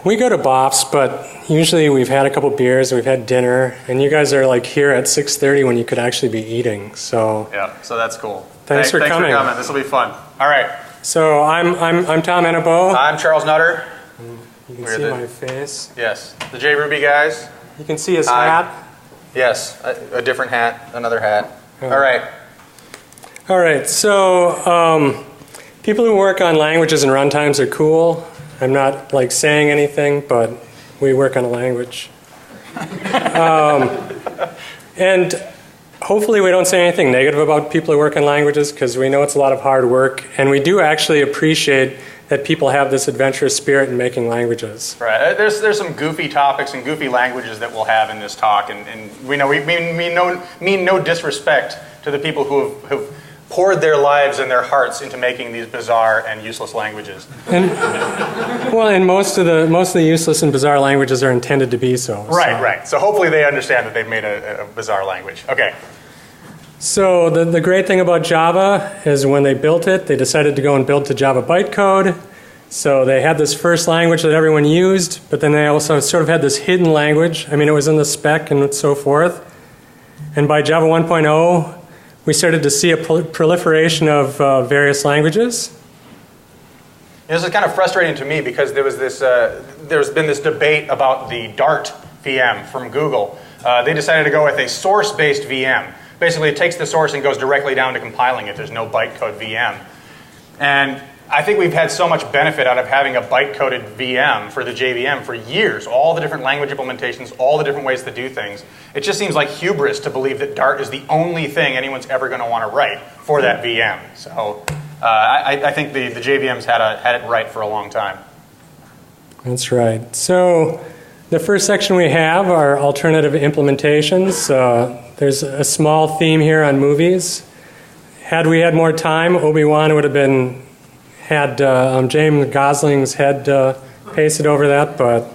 we go to Bof's, but usually we've had a couple beers, we've had dinner, and you guys are like here at 6:30 when you could actually be eating. So yeah, so that's cool. Thanks for coming. This will be fun. All right. So I'm Tom Enabo. I'm Charles Nutter. You can see my face. Yes, the JRuby Guys. You can see his hat. Yes, a different hat, another hat. All right. All right, so people who work on languages and runtimes are cool. I'm not like saying anything, but we work on a language. And hopefully we don't say anything negative about people who work on languages, because we know it's a lot of hard work, and we do actually appreciate that people have this adventurous spirit in making languages. Right. There's some goofy topics and goofy languages that we'll have in this talk, and we know we mean no disrespect to the people who have poured their lives and their hearts into making these bizarre and useless languages. And most of the useless and bizarre languages are intended to be so. Right. So hopefully they understand that they've made a bizarre language. Okay. So the great thing about Java is when they built it, they decided to go and build to Java bytecode. So they had this first language that everyone used, but then they also sort of had this hidden language. I mean, it was in the spec and so forth. And by Java 1.0, we started to see a proliferation of various languages. This is kind of frustrating to me because there's been this debate about the Dart VM from Google. They decided to go with a source-based VM. Basically, it takes the source and goes directly down to compiling it. There's no bytecode VM. And I think we've had so much benefit out of having a bytecoded VM for the JVM for years. All the different language implementations, all the different ways to do things. It just seems like hubris to believe that Dart is the only thing anyone's ever going to want to write for that VM. So I think the JVM's had it right for a long time. That's right. So the first section we have are alternative implementations. There's a small theme here on movies. Had we had more time, Obi-Wan would have had James Gosling's head pasted over that, but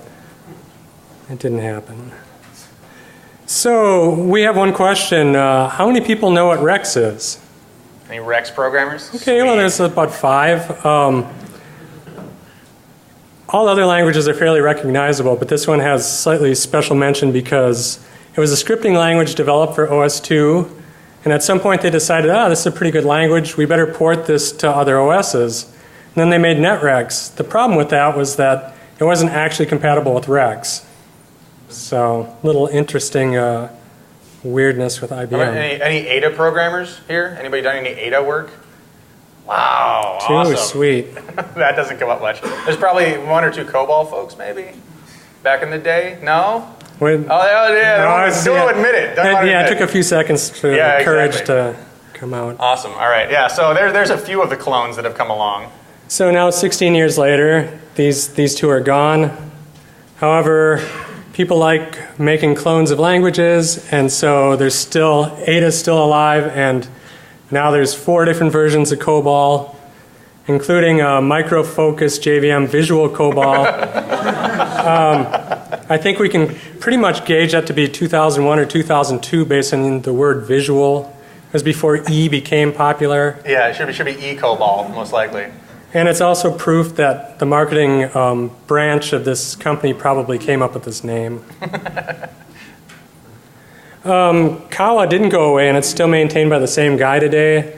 it didn't happen. So we have one question. How many people know what Rex is? Any Rex programmers? Okay, well, there's about 5. All other languages are fairly recognizable, but this one has slightly special mention because it was a scripting language developed for OS/2, and at some point they decided, this is a pretty good language, we better port this to other OSs. And then they made NetRex. The problem with that was that it wasn't actually compatible with Rex. So, little interesting weirdness with IBM. Any Ada programmers here? Anybody done any Ada work? Wow, awesome. Too sweet. That doesn't come up much. There's probably 1 or 2 COBOL folks, maybe? Back in the day? No? Yeah. Don't admit it. It took a few seconds for the courage to come out. Awesome. All right. Yeah, so there's a few of the clones that have come along. So now 16 years later, these two are gone. However, people like making clones of languages, and so there's still, Ada's still alive, and now there's 4 different versions of COBOL, including a micro-focused JVM visual COBOL. I think we can pretty much gauge that to be 2001 or 2002 based on the word visual. It was before E became popular. Yeah, it should be E-COBOL, most likely. And it's also proof that the marketing branch of this company probably came up with this name. Kawa didn't go away, and it's still maintained by the same guy today.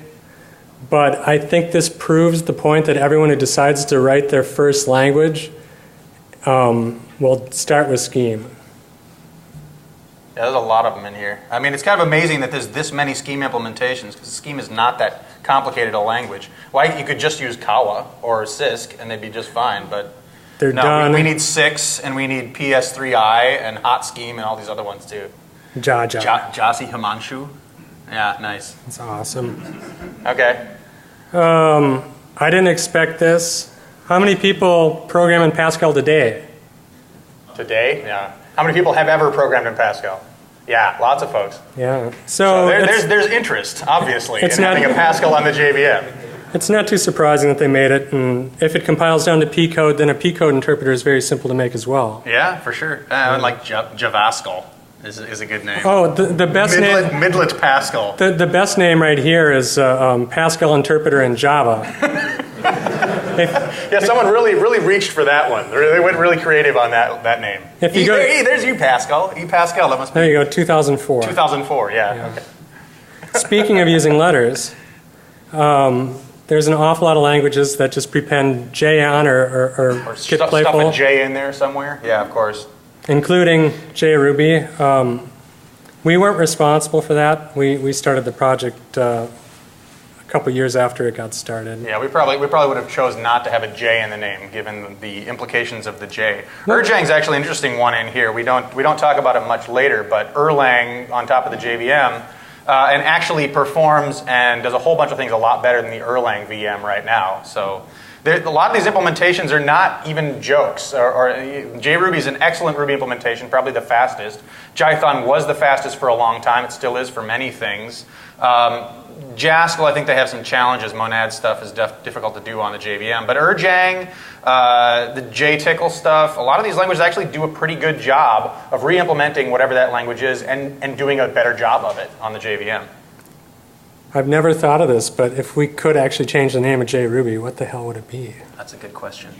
But I think this proves the point that everyone who decides to write their first language will start with Scheme. Yeah, there's a lot of them in here. I mean, it's kind of amazing that there's this many Scheme implementations, because Scheme is not that complicated a language. Well, you could just use Kawa or Cisc, and they'd be just fine, but they're done. We need 6, and we need PS3i, and Hot Scheme, and all these other ones, too. Jasi Himanshu. Yeah, nice. That's awesome. Okay. I didn't expect this. How many people program in Pascal today? Today? Yeah. How many people have ever programmed in Pascal? Yeah, lots of folks. Yeah. So there's interest, obviously, in having a Pascal on the JVM. It's not too surprising that they made it, and if it compiles down to P code, then a P code interpreter is very simple to make as well. Yeah, for sure. Like Javascal is a good name. Oh, the best name. Midlet Pascal. The best name right here is Pascal interpreter in Java. Yeah, someone really reached for that one. They went really creative on that name. If you there's you, Pascal. Pascal, that must be. There you go, 2004. 2004, yeah. Okay. Speaking of using letters, there's an awful lot of languages that just prepend J on or get playful. Stuff a J in there somewhere. Yeah, of course. Including JRuby. We weren't responsible for that. We started the project a couple years after it got started. Yeah, we probably would have chosen not to have a J in the name, given the implications of the J. Erlang's actually an interesting one in here. We don't talk about it much later, but Erlang on top of the JVM and actually performs and does a whole bunch of things a lot better than the Erlang VM right now. So a lot of these implementations are not even jokes. JRuby is an excellent Ruby implementation, probably the fastest. Jython was the fastest for a long time. It still is for many things. Jaskal, I think they have some challenges. Monad stuff is difficult to do on the JVM. But Erlang, the JTickle stuff, a lot of these languages actually do a pretty good job of re-implementing whatever that language is and doing a better job of it on the JVM. I've never thought of this, but if we could actually change the name of JRuby, what the hell would it be? That's a good question.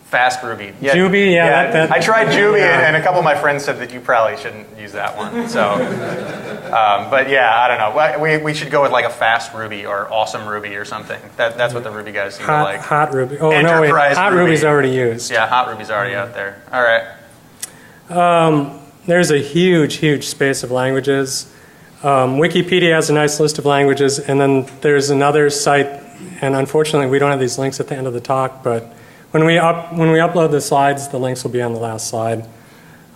Fast Ruby. Yeah, Juby, yeah. I tried Juby, and a couple of my friends said that you probably shouldn't use that one. So, but yeah, I don't know. We should go with like a Fast Ruby or Awesome Ruby or something. That's what the Ruby guys seem to like. Hot Ruby. Oh, no, wait. Hot Ruby's already used. Yeah, Hot Ruby's already out there. All right. There's a huge space of languages. Wikipedia has a nice list of languages, and then there's another site, and unfortunately we don't have these links at the end of the talk, but when we upload the slides, the links will be on the last slide.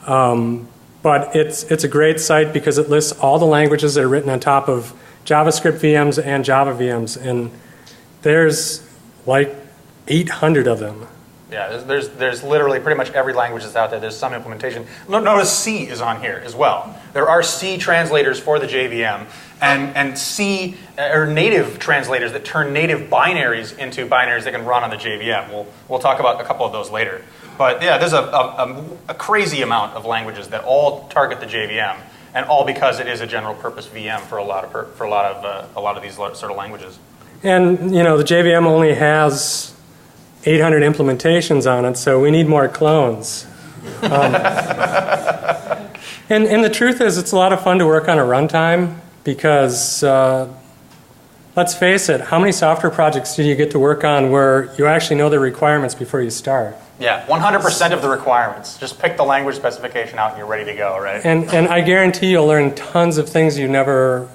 But it's a great site because it lists all the languages that are written on top of JavaScript VMs and Java VMs, and there's like 800 of them. Yeah, there's literally pretty much every language that's out there. There's some implementation. Notice C is on here as well. There are C translators for the JVM, and C are native translators that turn native binaries into binaries that can run on the JVM. We'll talk about a couple of those later. But yeah, there's a crazy amount of languages that all target the JVM, and all because it is a general purpose VM for a lot of these sort of languages. And you know, the JVM only has 800 implementations on it, so we need more clones. And the truth is, it's a lot of fun to work on a runtime because, let's face it, how many software projects do you get to work on where you actually know the requirements before you start? Yeah, 100% of the requirements. Just pick the language specification out and you're ready to go, right? And I guarantee you'll learn tons of things you never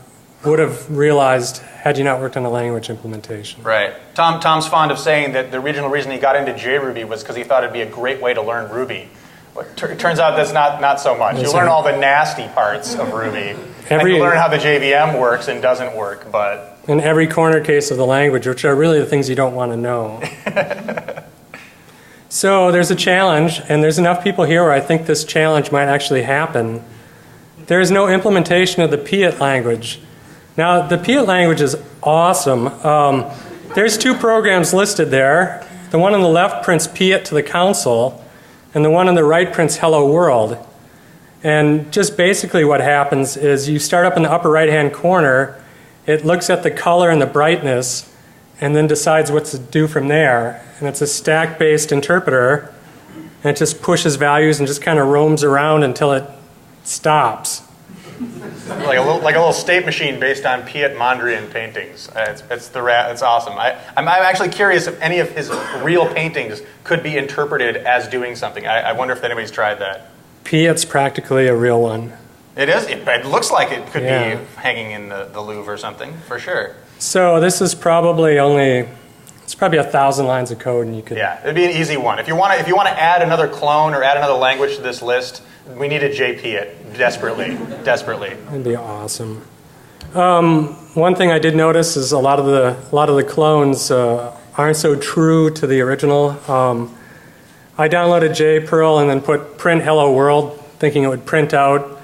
would have realized had you not worked on a language implementation. Right. Tom's fond of saying that the original reason he got into JRuby was because he thought it'd be a great way to learn Ruby. But it turns out that's not so much. You learn all the nasty parts of Ruby. And you learn how the JVM works and doesn't work, but... In every corner case of the language, which are really the things you don't want to know. So there's a challenge, and there's enough people here where I think this challenge might actually happen. There is no implementation of the PIET language. Now, the PIET language is awesome. There's two programs listed there. The one on the left prints PIET to the console, and the one on the right prints Hello World. And just basically what happens is you start up in the upper right-hand corner, it looks at the color and the brightness, and then decides what to do from there. And it's a stack-based interpreter, and it just pushes values and just kind of roams around until it stops. Like a little state machine based on Piet Mondrian paintings. It's awesome. I'm actually curious if any of his real paintings could be interpreted as doing something. I wonder if anybody's tried that. Piet's practically a real one. It is. It looks like it could be hanging in the Louvre or something, for sure. So this is probably it's probably 1,000 lines of code, and you could. Yeah, it'd be an easy one. If you want to add another clone or add another language to this list, we need a JPIET desperately. That'd be awesome. One thing I did notice is a lot of the clones aren't so true to the original. I downloaded JPerl and then put print hello world, thinking it would print out.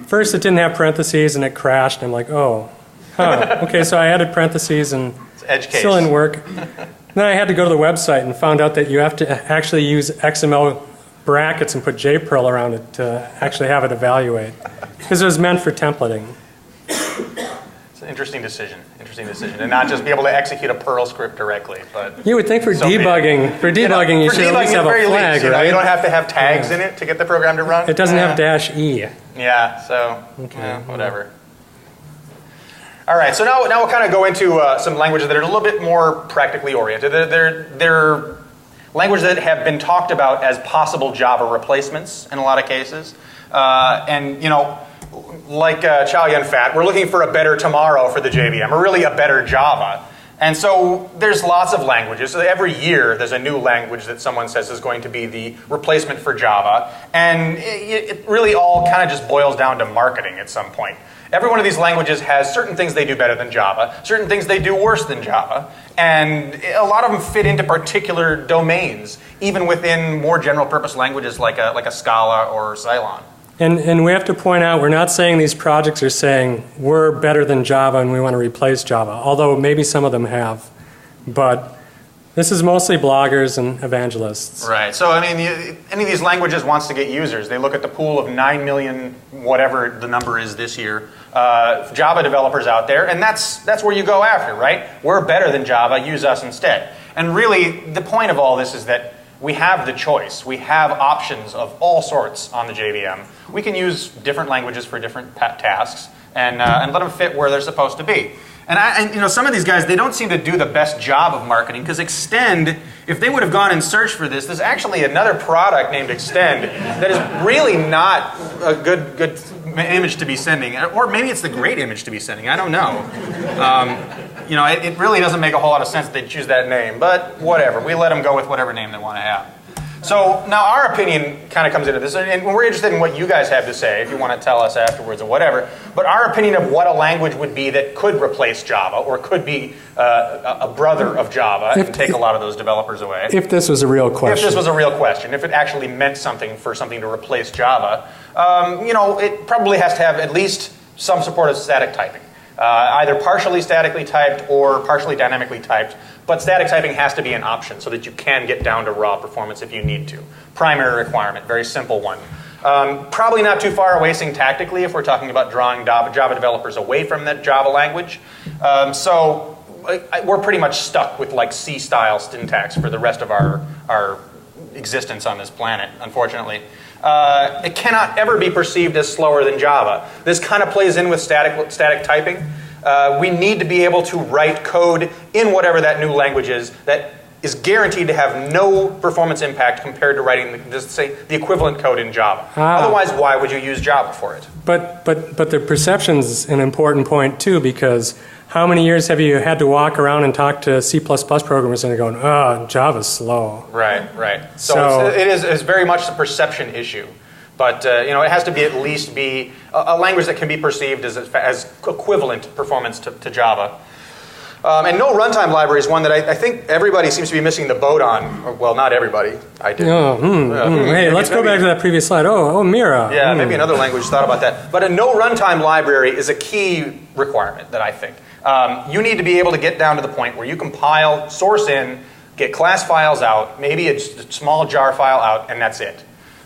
First, it didn't have parentheses and it crashed. And I'm like, oh, okay. So I added parentheses and edge case. Still didn't work. Then I had to go to the website and found out that you have to actually use XML brackets and put JPerl around it to actually have it evaluate, because it was meant for templating. So interesting decision, and not just be able to execute a Perl script directly. But you would think for debugging, you should at least have a flag, right? You don't have to have tags in it to get the program to run. It doesn't have -E. Yeah, so whatever. All right, so now we'll kind of go into some languages that are a little bit more practically oriented. They're languages that have been talked about as possible Java replacements in a lot of cases, and like Chow Yun Fat, we're looking for a better tomorrow for the JVM, or really a better Java. And so there's lots of languages. So every year there's a new language that someone says is going to be the replacement for Java. And it really all kind of just boils down to marketing at some point. Every one of these languages has certain things they do better than Java, certain things they do worse than Java, and a lot of them fit into particular domains, even within more general purpose languages like a Scala or Ceylon. And we have to point out, we're not saying these projects are saying we're better than Java and we want to replace Java, although maybe some of them have. But this is mostly bloggers and evangelists. Right. So, I mean, any of these languages wants to get users. They look at the pool of 9 million, whatever the number is this year, Java developers out there, and that's where you go after, right? We're better than Java, use us instead. And really, the point of all this is that we have the choice. We have options of all sorts on the JVM. We can use different languages for different tasks and let them fit where they're supposed to be. And some of these guys, they don't seem to do the best job of marketing, because Extend, if they would have gone and searched for this, there's actually another product named Extend that is really not a good image to be sending. Or maybe it's the great image to be sending. I don't know. It really doesn't make a whole lot of sense that they choose that name, but whatever. We let them go with whatever name they want to have. So now our opinion kind of comes into this, and we're interested in what you guys have to say, if you want to tell us afterwards or whatever. But our opinion of what a language would be that could replace Java, or could be a brother of Java and take a lot of those developers away. If this was a real question. If this was a real question, if it actually meant something for something to replace Java, it probably has to have at least some support of static typing. Either partially statically typed or partially dynamically typed, but static typing has to be an option so that you can get down to raw performance if you need to. Primary requirement, very simple one. Probably not too far away syntactically if we're talking about drawing Java developers away from that Java language. So we're pretty much stuck with like C-style syntax for the rest of our existence on this planet, unfortunately. It cannot ever be perceived as slower than Java. This kind of plays in with static typing. We need to be able to write code in whatever that new language is that is guaranteed to have no performance impact compared to writing, just say, the equivalent code in Java. Otherwise, why would you use Java for it? But the perception's an important point too, because how many years have you had to walk around and talk to C++ programmers and they're going, oh, Java's slow. Right. So it's very much a perception issue. But it has to be at least be a language that can be perceived as equivalent performance to Java. And no runtime library is one that I think everybody seems to be missing the boat on. Well, not everybody. I did. Hey, let's go back to that previous slide. Oh, Mirah. Yeah, maybe another language thought about that. But a no runtime library is a key requirement that I think. You need to be able to get down to the point where you compile, source in, get class files out, maybe a small jar file out, and that's it.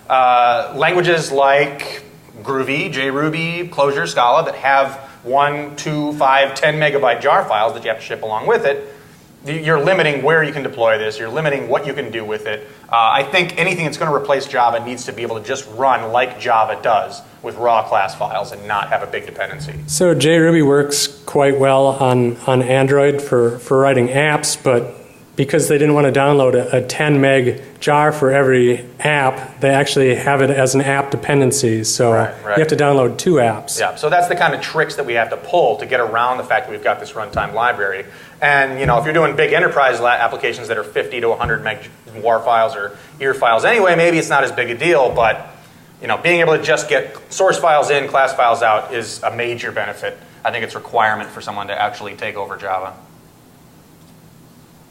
Languages like Groovy, JRuby, Clojure, Scala that have 1, 2, 5, 10 megabyte jar files that you have to ship along with it, you're limiting where you can deploy this, you're limiting what you can do with it. I think anything that's going to replace Java needs to be able to just run like Java does with raw class files and not have a big dependency. So JRuby works quite well on Android for writing apps, but because they didn't want to download a 10 meg jar for every app, they actually have it as an app dependency. So you have to download 2 apps. Yeah, so that's the kind of tricks that we have to pull to get around the fact that we've got this runtime library. And if you're doing big enterprise applications that are 50 to 100 meg WAR files or EAR files anyway, maybe it's not as big a deal, but being able to just get source files in, class files out is a major benefit. I think it's a requirement for someone to actually take over Java.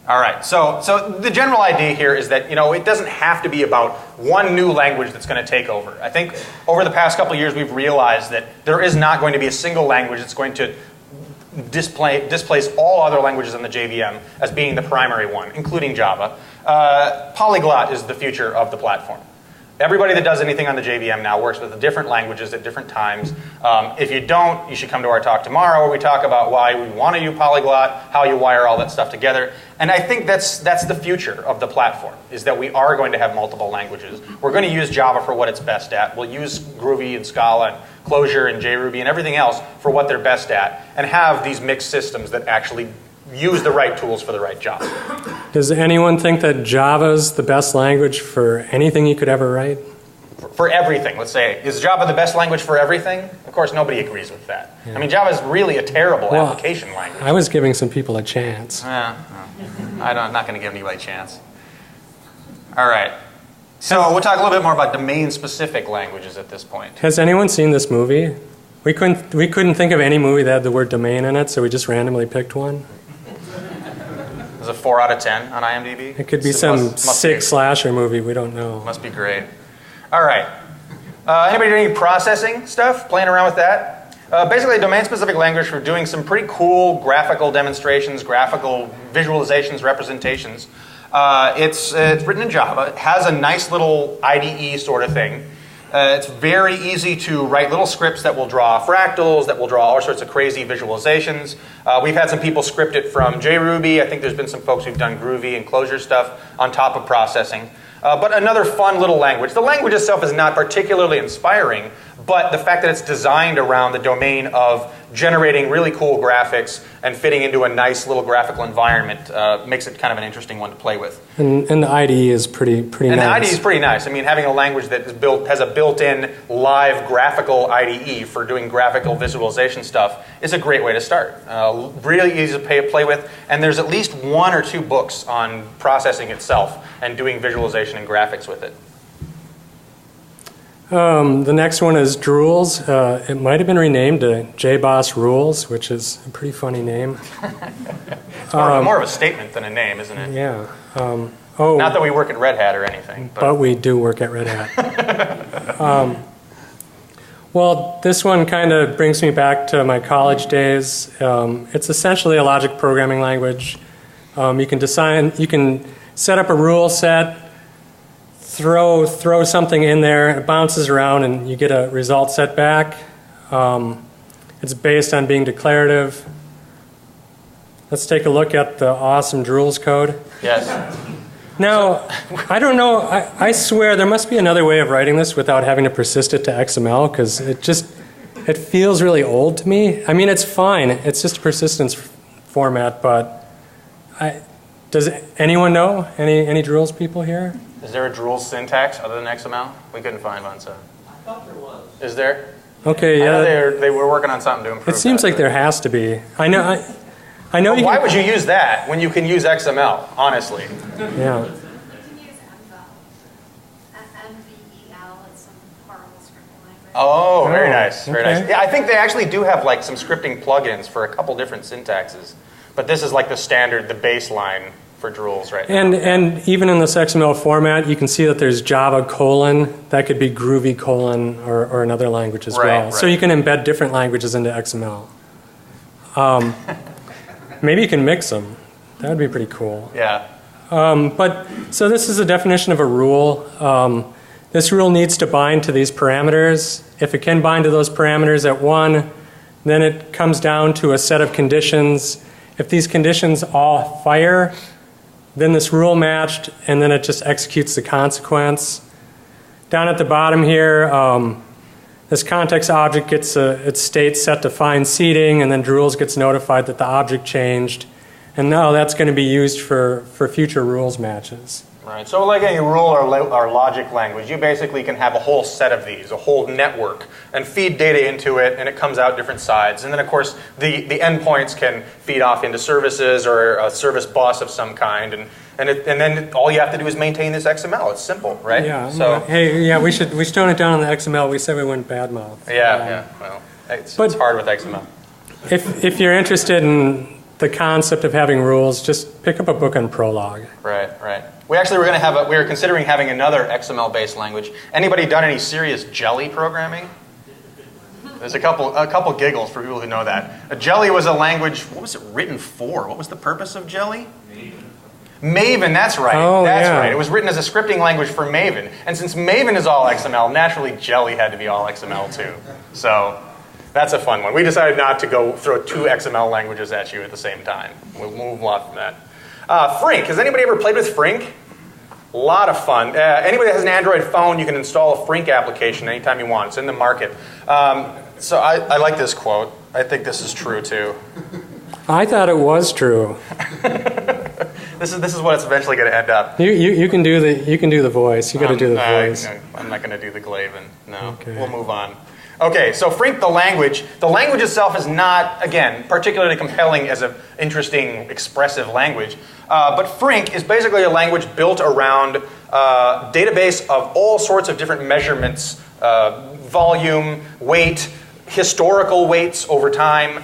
All right, so the general idea here is that it doesn't have to be about one new language that's going to take over. I think over the past couple of years we've realized that there is not going to be a single language that's going to displace all other languages in the JVM as being the primary one, including Java. Polyglot is the future of the platform. Everybody that does anything on the JVM now works with different languages at different times. If you don't, you should come to our talk tomorrow where we talk about why we want to use polyglot, how you wire all that stuff together. And I think that's the future of the platform, is that we are going to have multiple languages. We're going to use Java for what it's best at. We'll use Groovy and Scala and Clojure and JRuby and everything else for what they're best at, and have these mixed systems that actually use the right tools for the right job. Does anyone think that Java's the best language for anything you could ever write? For everything, let's say. Is Java the best language for everything? Of course, nobody agrees with that. Yeah. I mean, Java is really a terrible application language. I was giving some people a chance. I'm not going to give anybody a chance. All right. So we'll talk a little bit more about domain-specific languages at this point. Has anyone seen this movie? We couldn't think of any movie that had the word domain in it, so we just randomly picked one. Is it 4 out of 10 on IMDb? It could be some sick slasher movie. We don't know. Must be great. All right. Anybody doing any processing stuff? Playing around with that? Basically, a domain-specific language for doing some pretty cool graphical demonstrations, graphical visualizations, representations. It's written in Java. It has a nice little IDE sort of thing. It's very easy to write little scripts that will draw fractals, that will draw all sorts of crazy visualizations. We've had some people script it from JRuby. I think there's been some folks who've done Groovy and Clojure stuff on top of processing. But another fun little language. The language itself is not particularly inspiring, but the fact that it's designed around the domain of generating really cool graphics and fitting into a nice little graphical environment makes it kind of an interesting one to play with. And the IDE is pretty nice. And the IDE is pretty nice. I mean, having a language that is has a built-in live graphical IDE for doing graphical visualization stuff is a great way to start. Really easy to play with, and there's at least 1 or 2 books on processing itself and doing visualization and graphics with it. The next one is Drools. It might have been renamed to JBoss Rules, which is a pretty funny name. It's more of a statement than a name, isn't it? Yeah. Not that we work at Red Hat or anything. But we do work at Red Hat. Well, this one kind of brings me back to my college days. It's essentially a logic programming language. You can set up a rule set, throw something in there, it bounces around, and you get a result set back. It's based on being declarative. Let's take a look at the awesome Drools code. Yes. Now, I don't know, I swear there must be another way of writing this without having to persist it to XML, because it feels really old to me. I mean, it's fine, it's just a persistence format, but does anyone know? Any Drools people here? Is there a Drools syntax other than XML? We couldn't find one, so. I thought there was. Is there? Okay, yeah. I know they were working on something to improve it seems like there has to be. I know. Well, why would you use that when you can use XML? Honestly. Yeah. You can use MVEL. MVEL. It's some horrible scripting language. Oh, very nice. Very okay. nice. Yeah, I think they actually do have like some scripting plugins for a couple different syntaxes, but this is like the standard, the baseline for Drools right now. And even in this XML format, you can see that there's Java : that could be Groovy : or another language as well. Right. So you can embed different languages into XML. Maybe you can mix them. That would be pretty cool. Yeah. So this is a definition of a rule. This rule needs to bind to these parameters. If it can bind to those parameters at 1, then it comes down to a set of conditions. If these conditions all fire, then this rule matched, and then it just executes the consequence. Down at the bottom here, this context object gets its state set to find seeding, and then Drools gets notified that the object changed. And now that's going to be used for future rules matches. Right. So like any rule or logic language, you basically can have a whole set of these, a whole network, and feed data into it, and it comes out different sides. And then, of course, the endpoints can feed off into services or a service bus of some kind. And then all you have to do is maintain this XML. It's simple, right? Yeah. So, hey, yeah, we should tone it down on the XML. We said we wouldn't badmouth. Yeah. Well, it's hard with XML. If you're interested in the concept of having rules, just pick up a book on Prolog. Right. We actually we were considering having another XML-based language. Anybody done any serious Jelly programming? There's a couple giggles for people who know that. Jelly was a language. What was it written for? What was the purpose of Jelly? Maven, that's right. Oh, that's yeah. right. It was written as a scripting language for Maven. And since Maven is all XML, naturally Jelly had to be all XML too. So that's a fun one. We decided not to go throw 2 XML languages at you at the same time. We'll move on from that. Frink. Has anybody ever played with Frink? A lot of fun. Anybody that has an Android phone, you can install a Frink application anytime you want. It's in the market. So I like this quote. I think this is true too. I thought it was true. This is what it's eventually going to end up. You can do the voice. You got to do the voice. I'm not going to do the Glaven. No, Okay. We'll move on. Okay, so Frink, the language. The language itself is not, again, particularly compelling as an interesting, expressive language. But Frink is basically a language built around a database of all sorts of different measurements, volume, weight, historical weights over time,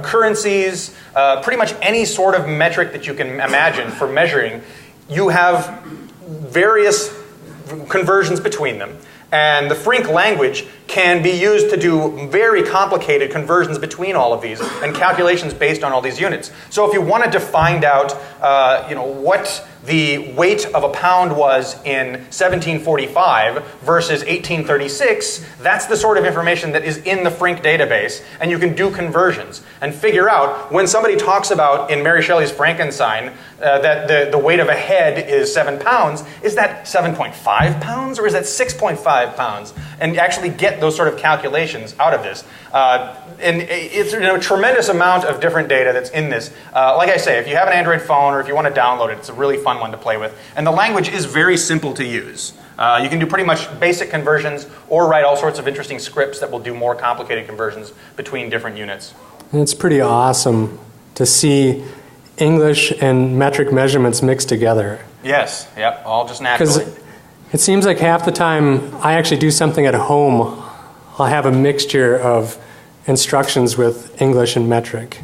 currencies, pretty much any sort of metric that you can imagine for measuring. You have various conversions between them. And the Frink language can be used to do very complicated conversions between all of these and calculations based on all these units. So if you wanted to find out what the weight of a pound was in 1745 versus 1836, that's the sort of information that is in the Frink database, and you can do conversions and figure out when somebody talks about in Mary Shelley's Frankenstein that the weight of a head is 7 pounds, is that 7.5 pounds or is that 6.5 pounds? And actually get those sort of calculations out of this. And it's a tremendous amount of different data that's in this. Like I say, if you have an Android phone or if you want to download it, it's a really fun one to play with. And the language is very simple to use. You can do pretty much basic conversions or write all sorts of interesting scripts that will do more complicated conversions between different units. And it's pretty awesome to see English and metric measurements mixed together. Yes, yep, all just naturally. Because it seems like half the time I actually do something at home, I'll have a mixture of instructions with English and metric.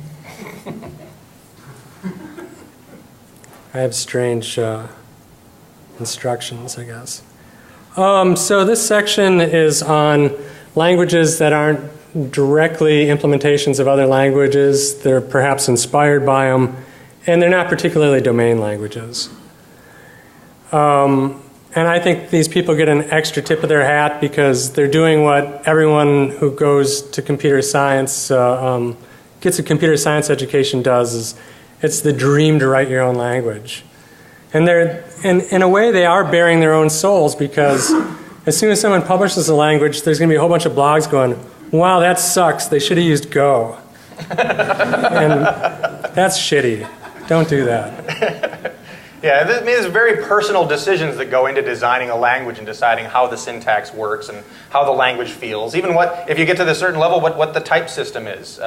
I have strange instructions, I guess. So this section is on languages that aren't directly implementations of other languages. They're perhaps inspired by them, and they're not particularly domain languages. And I think these people get an extra tip of their hat because they're doing what everyone who goes to computer science, gets a computer science education does, is it's the dream to write your own language. And they're, in a way, they are bearing their own souls because as soon as someone publishes a language, there's going to be a whole bunch of blogs going, wow, that sucks, they should have used Go. And that's shitty. Don't do that. Yeah, there's very personal decisions that go into designing a language and deciding how the syntax works and how the language feels. Even if you get to the certain level, what the type system is.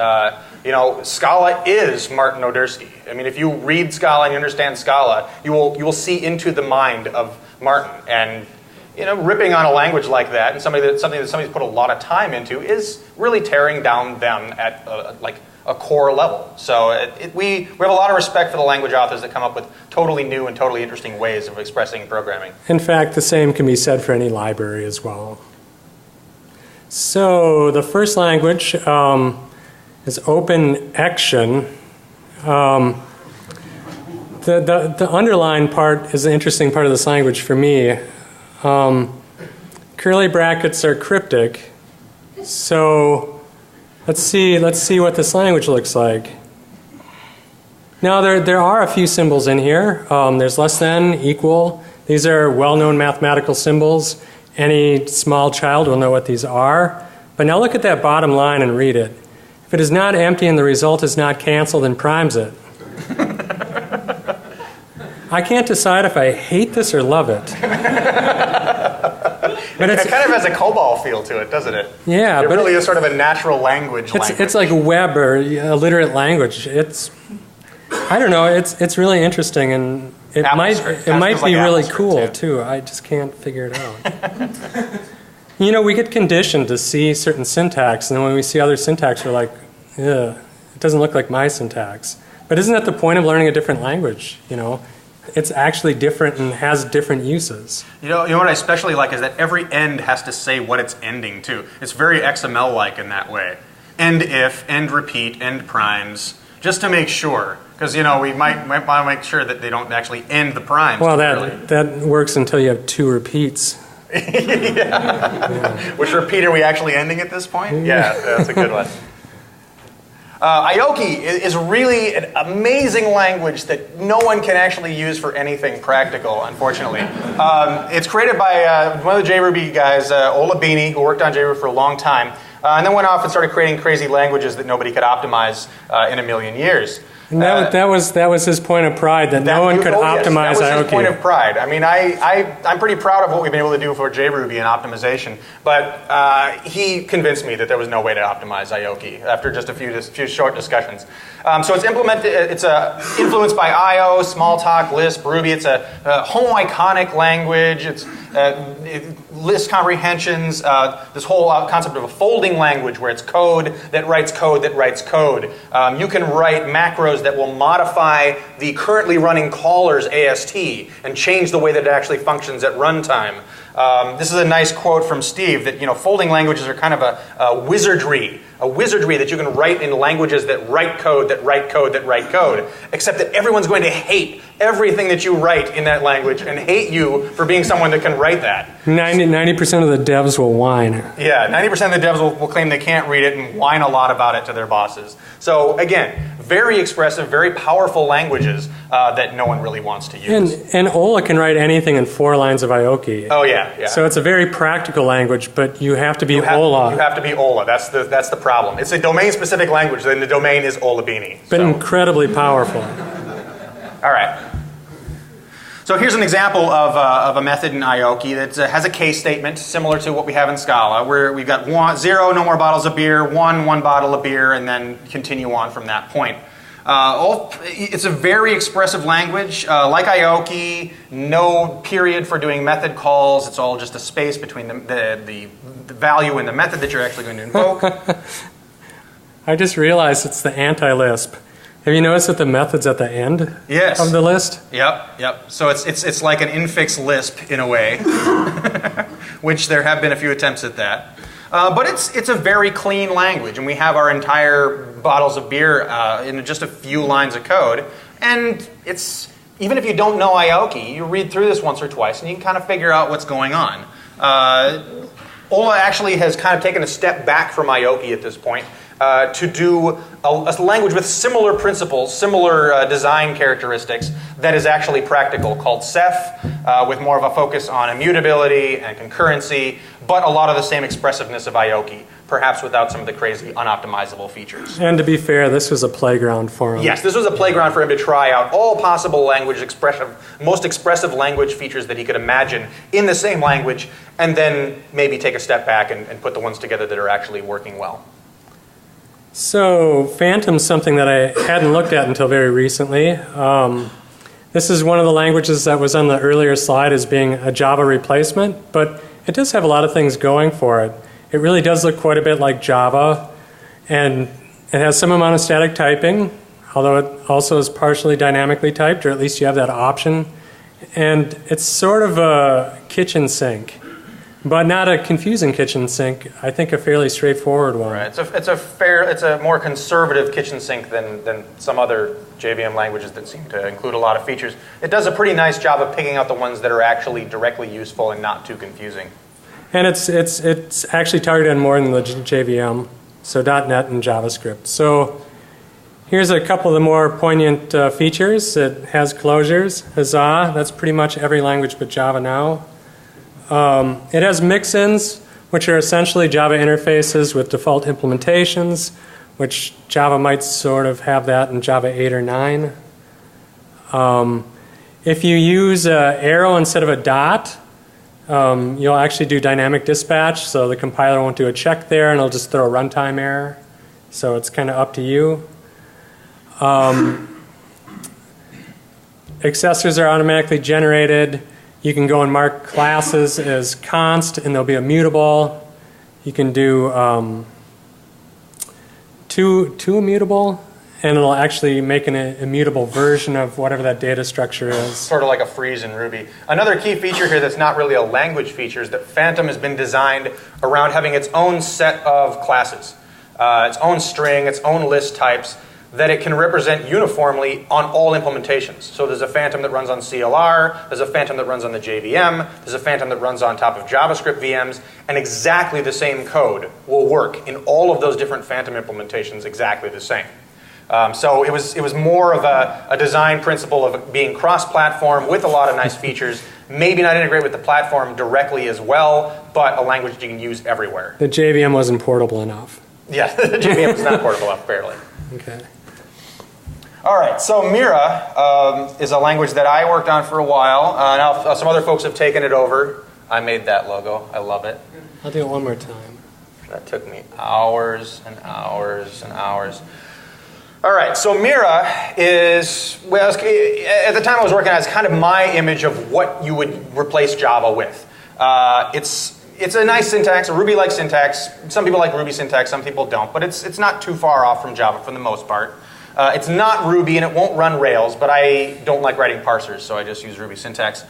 Scala is Martin Odersky. I mean, if you read Scala and you understand Scala, you will see into the mind of Martin. And ripping on a language like that and something that somebody's put a lot of time into is really tearing down them at a core level. So we have a lot of respect for the language authors that come up with totally new and totally interesting ways of expressing programming. In fact, the same can be said for any library as well. So the first language is Open Action. The underlined part is the interesting part of this language for me. Curly brackets are cryptic. So let's see what this language looks like. Now there are a few symbols in here. There's less than, equal. These are well-known mathematical symbols. Any small child will know what these are. But now look at that bottom line and read it. If it is not empty and the result is not canceled, then primes it. I can't decide if I hate this or love it. But it kind of has a COBOL feel to it, doesn't it? Yeah, it but really is sort of a natural language. It's like web or a literate language. I don't know. It's really interesting, and it might be really cool too. I just can't figure it out. We get conditioned to see certain syntax, and then when we see other syntax, we're like, ugh, it doesn't look like my syntax. But isn't that the point of learning a different language? It's actually different and has different uses. You know what I especially like is that every end has to say what it's ending to. It's very XML-like in that way. End if, end repeat, end primes, just to make sure Because, you know, we might want to make sure that they don't actually end the primes. Well, that works until you have 2 repeats. Yeah. Which repeat are we actually ending at this point? Yeah, that's a good one. Ioke is really an amazing language that no one can actually use for anything practical, unfortunately. It's created by one of the JRuby guys, Ola Bini, who worked on JRuby for a long time, and then went off and started creating crazy languages that nobody could optimize in a million years. And that was his point of pride, that no one could optimize Ioke. That was his point of pride. I mean, I'm pretty proud of what we've been able to do for JRuby in optimization, but he convinced me that there was no way to optimize Ioke after just a few short discussions. So it's influenced by IO, Smalltalk, Lisp, Ruby. It's a homoiconic language. It's list comprehensions, this whole concept of a folding language where it's code that writes code that writes code. You can write macros that will modify the currently running caller's AST and change the way that it actually functions at runtime. This is a nice quote from Steve that, you know, folding languages are kind of a wizardry that you can write in languages that write code, that write code, that write code, except that everyone's going to hate everything that you write in that language and hate you for being someone that can write that. 90% of the devs will whine. Yeah, 90% of the devs will claim they can't read it and whine a lot about it to their bosses. So again, very expressive, very powerful languages that no one really wants to use. And Ola can write anything in 4 lines of Ioke. Oh yeah. So it's a very practical language, but you have to be Ola. You have to be Ola. That's the problem. It's a domain-specific language, then the domain is Ola Bini. But incredibly powerful. All right. So here's an example of a method in Ioke that has a case statement similar to what we have in Scala, where we've got 0, no more bottles of beer, 1 bottle of beer, and then continue on from that point. It's a very expressive language. Like Ioke, no period for doing method calls. It's all just a space between the value and the method that you're actually going to invoke. I just realized it's the anti-Lisp. Have you noticed that the method's at the end of the list? Yep. So it's like an infix Lisp in a way, which there have been a few attempts at that. But it's a very clean language, and we have our entire bottles of beer in just a few lines of code. And it's, even if you don't know Ioke, you read through this once or twice, and you can kind of figure out what's going on. Ola actually has kind of taken a step back from Ioke at this point to do a language with similar principles, similar design characteristics that is actually practical, called Ceph, with more of a focus on immutability and concurrency, but a lot of the same expressiveness of Ioke, perhaps without some of the crazy unoptimizable features. And to be fair, this was a playground for him. Yes, this was a playground for him to try out all possible most expressive language features that he could imagine in the same language, and then maybe take a step back and put the ones together that are actually working well. So Fantom's something that I hadn't looked at until very recently. This is one of the languages that was on the earlier slide as being a Java replacement, but it does have a lot of things going for it. It really does look quite a bit like Java, and it has some amount of static typing, although it also is partially dynamically typed, or at least you have that option. And it's sort of a kitchen sink. But not a confusing kitchen sink. I think a fairly straightforward one. Right. It's a more conservative kitchen sink than some other JVM languages that seem to include a lot of features. It does a pretty nice job of picking out the ones that are actually directly useful and not too confusing. And it's actually targeted more than the JVM, so .NET and JavaScript. So here's a couple of the more poignant features. It has closures. Huzzah! That's pretty much every language but Java now. It has mix-ins, which are essentially Java interfaces with default implementations, which Java might sort of have that in Java 8 or 9. If you use an arrow instead of a dot, you'll actually do dynamic dispatch, so the compiler won't do a check there, and it'll just throw a runtime error. So it's kind of up to you. Accessors are automatically generated. You can go and mark classes as const, and they'll be immutable. You can do two immutable, and it'll actually make an immutable version of whatever that data structure is. Sort of like a freeze in Ruby. Another key feature here that's not really a language feature is that Fantom has been designed around having its own set of classes, its own string, its own list types. that it can represent uniformly on all implementations. So there's a Fantom that runs on CLR, there's a Fantom that runs on the JVM, there's a Fantom that runs on top of JavaScript VMs, and exactly the same code will work in all of those different Fantom implementations exactly the same. So it was more of a design principle of being cross-platform with a lot of nice features, maybe not integrate with the platform directly as well, but a language that you can use everywhere. The JVM wasn't portable enough. Yeah, the JVM is not portable enough, apparently. Okay. All right, so Mirah is a language that I worked on for a while. Now some other folks have taken it over. I made that logo. I love it. I'll do it one more time. That took me hours and hours and hours. All right, so Mirah is, well, at the time I was working on it, it's kind of my image of what you would replace Java with. It's a nice syntax, a Ruby-like syntax. Some people like Ruby syntax, some people don't, but it's not too far off from Java for the most part. It's not Ruby and it won't run Rails, but I don't like writing parsers, so I just use Ruby syntax.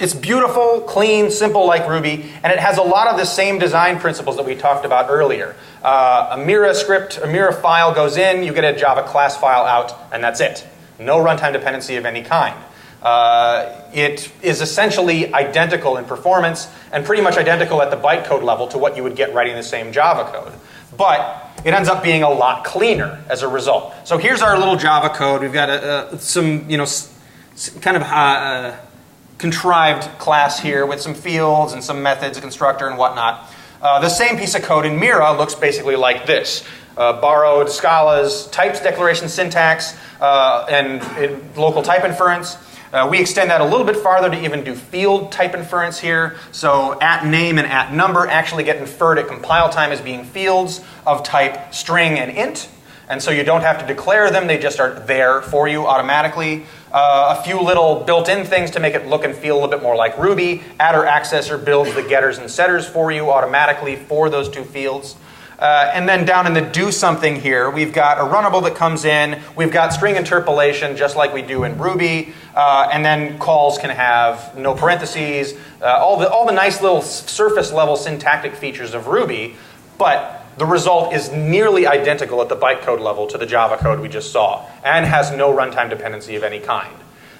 It's beautiful, clean, simple like Ruby, and it has a lot of the same design principles that we talked about earlier. A Mirah script, a Mirah file goes in, you get a Java class file out, and that's it. No runtime dependency of any kind. It is essentially identical in performance and pretty much identical at the bytecode level to what you would get writing the same Java code. But it ends up being a lot cleaner as a result. So here's our little Java code. We've got some, kind of contrived class here with some fields and some methods, a constructor and whatnot. The same piece of code in Mirah looks basically like this. Borrowed Scala's types declaration syntax and local type inference. We extend that a little bit farther to even do field type inference here. So @name and @number actually get inferred at compile time as being fields of type string and int. And so you don't have to declare them, they just are there for you automatically. A few little built-in things to make it look and feel a little bit more like Ruby. Adder accessor builds the getters and setters for you automatically for those two fields. And then down in the do something here, we've got a runnable that comes in. We've got string interpolation just like we do in Ruby. And then calls can have no parentheses. All the nice little surface level syntactic features of Ruby. But the result is nearly identical at the bytecode level to the Java code we just saw, and has no runtime dependency of any kind.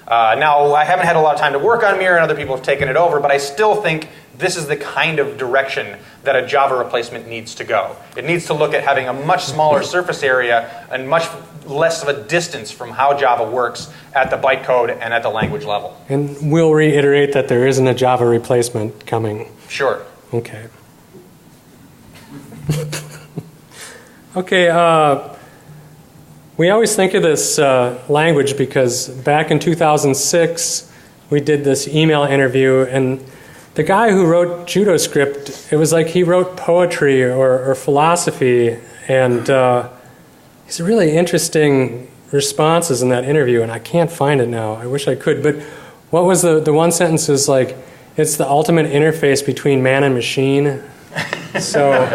Now, I haven't had a lot of time to work on Mirah, and other people have taken it over, but I still think this is the kind of direction that a Java replacement needs to go. It needs to look at having a much smaller surface area and much less of a distance from how Java works at the bytecode and at the language level. And we'll reiterate that there isn't a Java replacement coming. Sure. Okay. Okay, we always think of this language because back in 2006 we did this email interview, and the guy who wrote JudoScript, it was like he wrote poetry or philosophy, and he's really interesting responses in that interview, and I can't find it now. I wish I could, but what was the one sentence is like, it's the ultimate interface between man and machine. So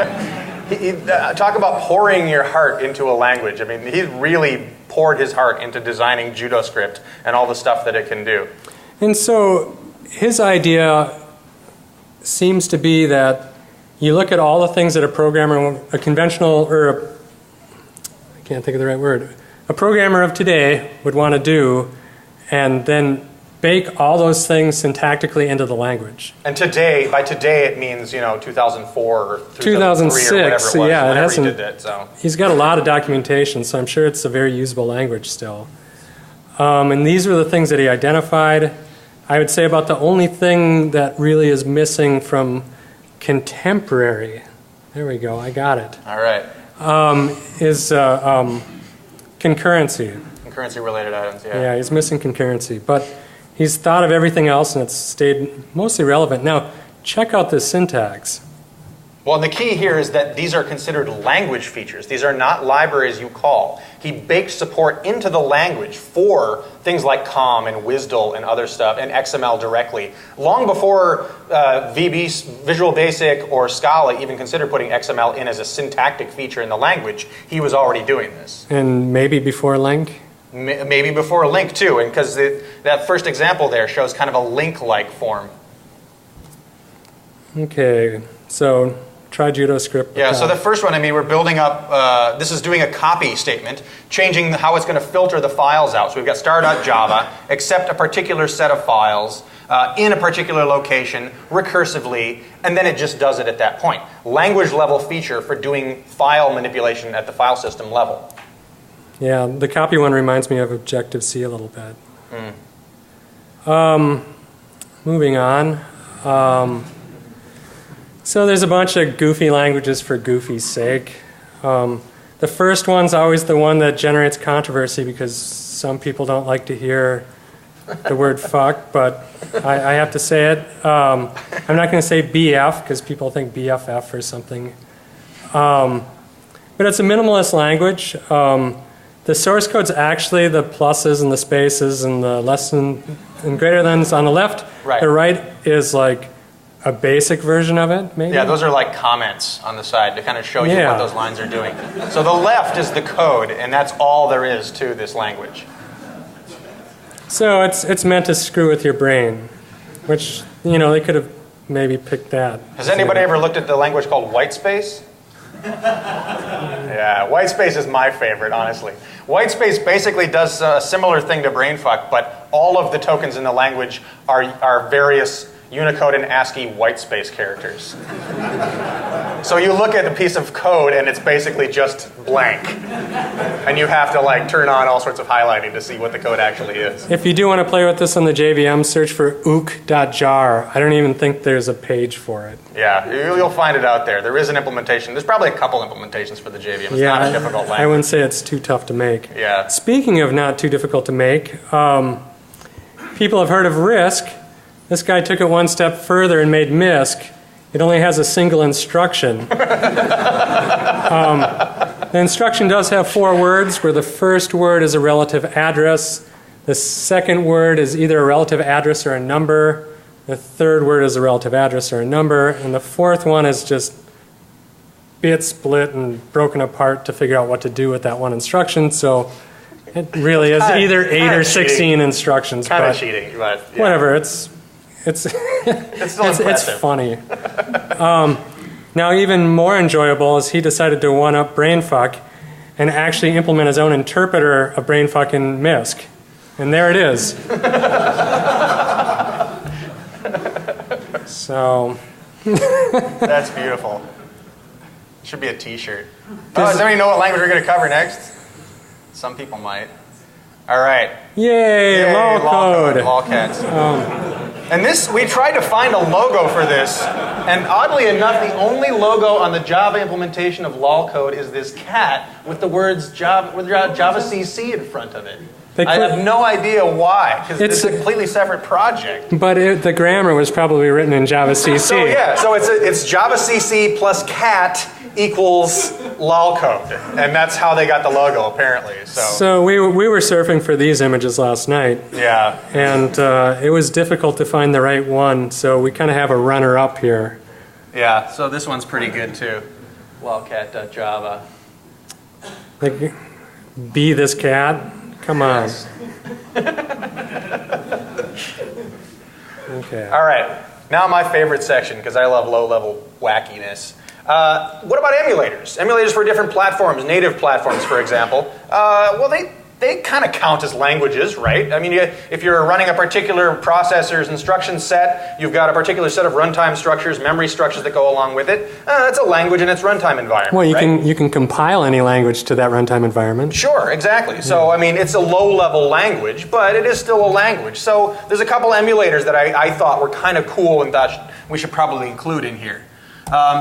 talk about pouring your heart into a language. I mean, he really poured his heart into designing JudoScript and all the stuff that it can do. And so his idea seems to be that you look at all the things that a programmer, a conventional, or I can't think of the right word, a programmer of today would want to do, and then bake all those things syntactically into the language. And today, by today, it means 2004 or 2003 2006, or whatever it was. yeah, it hasn't. He did that, so. He's got a lot of documentation, so I'm sure it's a very usable language still. And these were the things that he identified. I would say about the only thing that really is missing from contemporary, there we go, I got it. All right. Is concurrency. Concurrency-related items, yeah. Yeah, he's missing concurrency, but he's thought of everything else, and it's stayed mostly relevant. Now, check out this syntax. Well, and the key here is that these are considered language features. These are not libraries you call. He baked support into the language for things like COM and WSDL and other stuff, and XML directly. Long before VB, Visual Basic, or Scala even considered putting XML in as a syntactic feature in the language, he was already doing this. And maybe before LINQ? Maybe before LINQ too, and because that first example there shows kind of a LINQ-like form. Okay, so try JudoScript. Yeah, so the first one, I mean, we're building up, this is doing a copy statement, changing how it's going to filter the files out. So we've got star.java, accept a particular set of files in a particular location, recursively, and then it just does it at that point. Language level feature for doing file manipulation at the file system level. Yeah, the copy one reminds me of Objective-C a little bit. Moving on. So there's a bunch of goofy languages for goofy's sake. The first one's always the one that generates controversy because some people don't like to hear the word fuck, but I have to say it. I'm not going to say BF because people think BFF or something. But it's a minimalist language. The source code's actually the pluses and the spaces and the less than and greater than's on the left. Right. The right is like a basic version of it, maybe? Yeah, those are like comments on the side to kind of show you what those lines are doing. So the left is the code, and that's all there is to this language. So it's meant to screw with your brain, which, you know, they could have maybe picked that. Has anybody ever looked at the language called whitespace? Yeah, whitespace is my favorite, honestly. Whitespace basically does a similar thing to brainfuck, but all of the tokens in the language are various Unicode and ASCII whitespace characters. So you look at a piece of code and it's basically just blank. And you have to like turn on all sorts of highlighting to see what the code actually is. If you do want to play with this on the JVM, search for ook.jar. I don't even think there's a page for it. Yeah, you'll find it out there. There is an implementation. There's probably a couple implementations for the JVM. It's not a difficult language. I wouldn't say it's too tough to make. Yeah. Speaking of not too difficult to make, people have heard of RISC. This guy took it one step further and made MISC. It only has a single instruction. The instruction does have 4 words, where the first word is a relative address. The second word is either a relative address or a number. The third word is a relative address or a number. And the fourth one is just bit split and broken apart to figure out what to do with that one instruction. So it really is either 8 or 16 instructions. Kind of cheating, but yeah. Whatever. It's funny. Now, even more enjoyable is he decided to one-up brainfuck and actually implement his own interpreter of brainfuck in MISC. And there it is. So. That's beautiful. Should be a t-shirt. Does anybody know what language we're going to cover next? Some people might. All right. Yay, LOLCODE. LOLCATs. And this, we tried to find a logo for this, and oddly enough, the only logo on the Java implementation of LOLCODE is this cat with the words Java CC in front of it. I have no idea why, because it's a completely separate project. But the grammar was probably written in Java CC. So yeah, so it's Java CC plus cat equals LOLCODE, and that's how they got the logo apparently. So we were surfing for these images last night. Yeah. And it was difficult to find the right one, so we kind of have a runner-up here. Yeah. So this one's pretty good too. Lolcat.java. Like, be this cat. Come on. Yes. Okay. All right. Now my favorite section, because I love low-level wackiness. What about emulators? Emulators for different platforms, native platforms, for example. Well, they kind of count as languages, right? I mean, if you're running a particular processor's instruction set, you've got a particular set of runtime structures, memory structures that go along with it. That's a language in its runtime environment. Well, you can compile any language to that runtime environment. Sure, exactly. So, I mean, it's a low-level language, but it is still a language. So there's a couple emulators that I thought were kind of cool and thought we should probably include in here.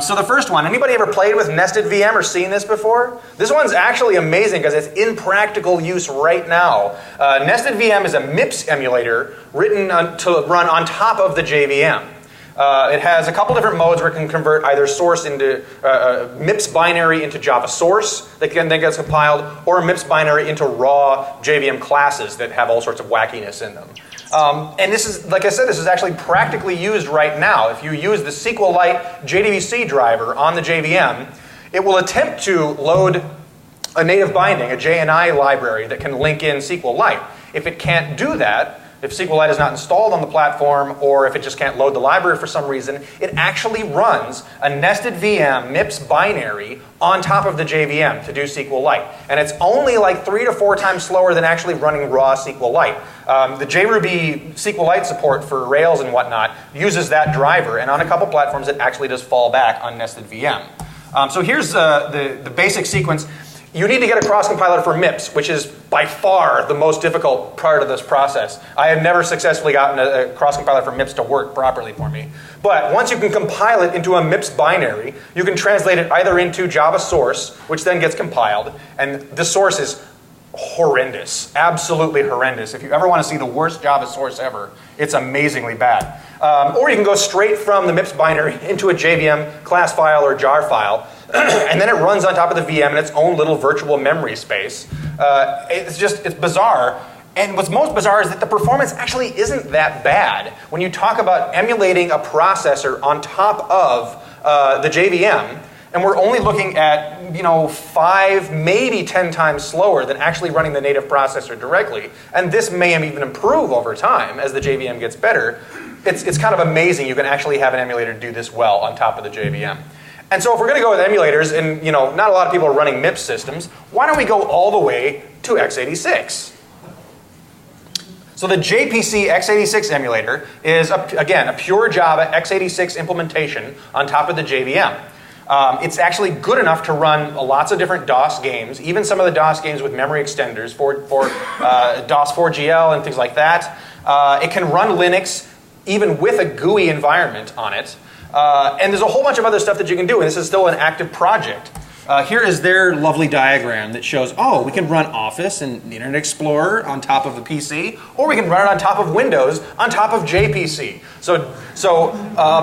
So the first one, anybody ever played with NestedVM or seen this before? This one's actually amazing because it's in practical use right now. NestedVM is a MIPS emulator written to run on top of the JVM. It has a couple different modes where it can convert either source into MIPS binary into Java source that then gets compiled, or a MIPS binary into raw JVM classes that have all sorts of wackiness in them. And this is, like I said, this is actually practically used right now. If you use the SQLite JDBC driver on the JVM, it will attempt to load a native binding, a JNI library that can link in SQLite. If it can't do that, if SQLite is not installed on the platform, or if it just can't load the library for some reason, it actually runs a NestedVM MIPS binary on top of the JVM to do SQLite. And it's only like 3 to 4 times slower than actually running raw SQLite. The JRuby SQLite support for Rails and whatnot uses that driver, and on a couple platforms it actually does fall back on NestedVM. So here's the basic sequence. You need to get a cross-compiler for MIPS, which is by far the most difficult part of this process. I have never successfully gotten a cross-compiler for MIPS to work properly for me. But once you can compile it into a MIPS binary, you can translate it either into Java source, which then gets compiled, and the source is horrendous, absolutely horrendous. If you ever want to see the worst Java source ever, it's amazingly bad. Or you can go straight from the MIPS binary into a JVM class file or jar file, and then it runs on top of the VM in its own little virtual memory space. It's bizarre. And what's most bizarre is that the performance actually isn't that bad. When you talk about emulating a processor on top of the JVM, and we're only looking at 5, maybe 10 times slower than actually running the native processor directly. And this may even improve over time as the JVM gets better. It's kind of amazing you can actually have an emulator do this well on top of the JVM. And so if we're going to go with emulators, and not a lot of people are running MIPS systems, why don't we go all the way to x86? So the JPC x86 emulator is, again, a pure Java x86 implementation on top of the JVM. It's actually good enough to run lots of different DOS games, even some of the DOS games with memory extenders for DOS 4GL and things like that. It can run Linux even with a GUI environment on it. And there's a whole bunch of other stuff that you can do, and this is still an active project. Here is their lovely diagram that shows, we can run Office and Internet Explorer on top of a PC, or we can run it on top of Windows on top of JPC. So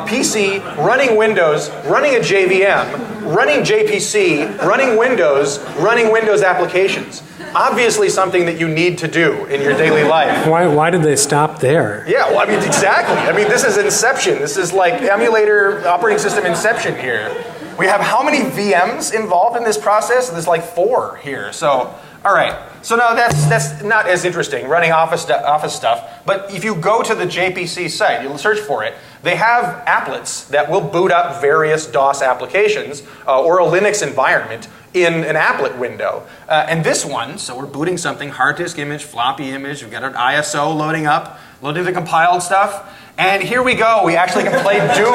PC, running Windows, running a JVM, running JPC, running Windows applications. Obviously something that you need to do in your daily life. Why did they stop there? Yeah, well, exactly. This is Inception. This is like emulator operating system Inception here. We have how many VMs involved in this process? There's like 4 here. So, all right. So now that's not as interesting, running Office stuff. But if you go to the JPC site, you'll search for it, they have applets that will boot up various DOS applications or a Linux environment in an applet window. And this one, so we're booting something, hard disk image, floppy image, we've got an ISO loading the compiled stuff. And here we go, we actually can play Doom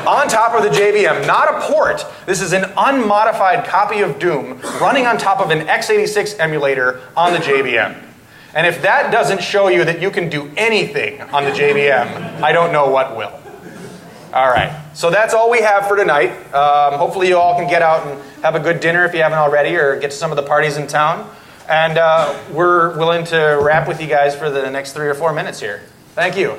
on top of the JVM, not a port. This is an unmodified copy of Doom running on top of an x86 emulator on the JVM. And if that doesn't show you that you can do anything on the JVM, I don't know what will. All right, so that's all we have for tonight. Hopefully you all can get out and have a good dinner if you haven't already, or get to some of the parties in town. And we're willing to wrap with you guys for the next 3 or 4 minutes here. Thank you.